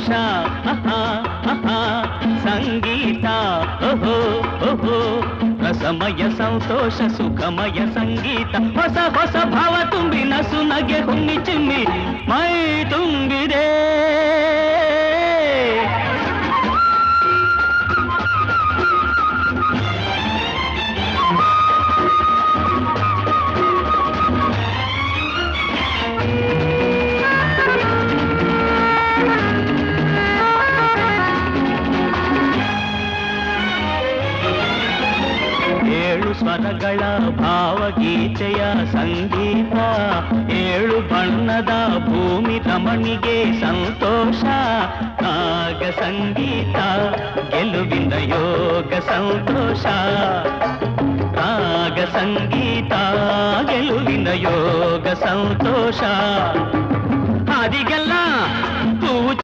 ಸಂತೋಷ ಸಂಗೀತ ಓಹೋ ಓಹೋ ರಸಮಯ ಸಂತೋಷ ಸುಖಮಯ ಸಂಗೀತ ಹೊಸ ಹೊಸ ಭಾವ ತುಂಬಿ ನಸು ನಗೆ ಹುಮ್ಮಿ ಚಿಮ್ಮಿ ಮೈ ತುಂಬಿದೆ ಸ್ವರಗಳ ಭಾವಗೀತೆಯ ಸಂಗೀತ ಏಳು ಬಣ್ಣದ ಭೂಮಿ ರಮಣಿಗೆ ಸಂತೋಷ ನಾಗ ಸಂಗೀತ ಗೆಲುವಿನ ಯೋಗ ಸಂತೋಷ ನಾಗ ಸಂಗೀತ ಗೆಲುವಿನ ಯೋಗ ಸಂತೋಷ ಹಾದಿಗೆಲ್ಲ